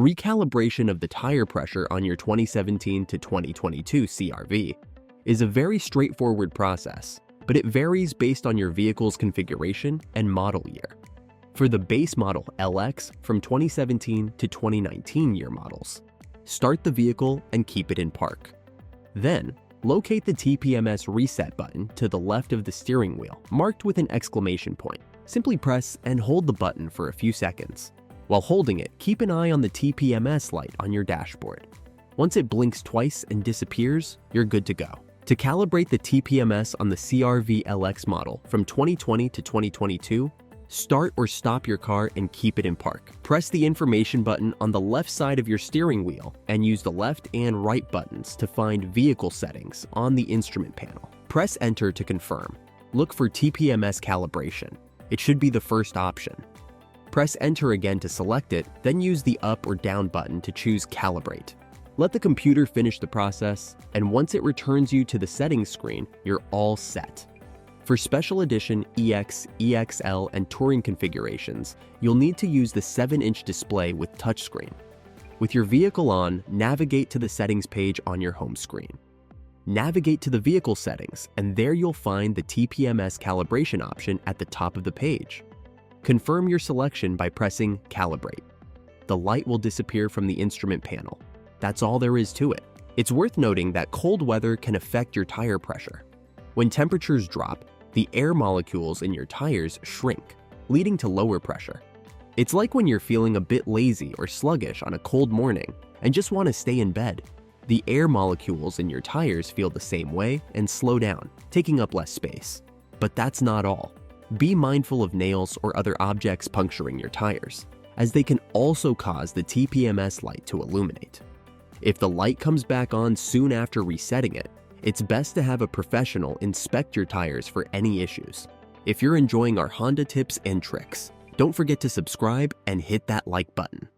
Recalibration of the tire pressure on your 2017 to 2022 CR-V is a very straightforward process, but it varies based on your vehicle's configuration and model year. For the base model LX from 2017 to 2019 year models, start the vehicle and keep it in park. Then, locate the TPMS reset button to the left of the steering wheel, marked with an exclamation point. Simply press and hold the button for a few seconds. While holding it, keep an eye on the TPMS light on your dashboard. Once it blinks twice and disappears, you're good to go. To calibrate the TPMS on the CR-V LX model from 2020 to 2022, start or stop your car and keep it in park. Press the information button on the left side of your steering wheel and use the left and right buttons to find vehicle settings on the instrument panel. Press enter to confirm. Look for TPMS calibration. It should be the first option. Press enter again to select it, then use the up or down button to choose calibrate. Let the computer finish the process, and once it returns you to the settings screen, you're all set. For Special Edition EX, EXL, and Touring configurations, you'll need to use the 7-inch display with touchscreen. With your vehicle on, navigate to the settings page on your home screen. Navigate to the vehicle settings, and there you'll find the TPMS calibration option at the top of the page. Confirm your selection by pressing Calibrate. The light will disappear from the instrument panel. That's all there is to it. It's worth noting that cold weather can affect your tire pressure. When temperatures drop, the air molecules in your tires shrink, leading to lower pressure. It's like when you're feeling a bit lazy or sluggish on a cold morning and just want to stay in bed. The air molecules in your tires feel the same way and slow down, taking up less space. But that's not all. Be mindful of nails or other objects puncturing your tires, as they can also cause the TPMS light to illuminate. If the light comes back on soon after resetting it, it's best to have a professional inspect your tires for any issues. If you're enjoying our Honda tips and tricks, don't forget to subscribe and hit that like button.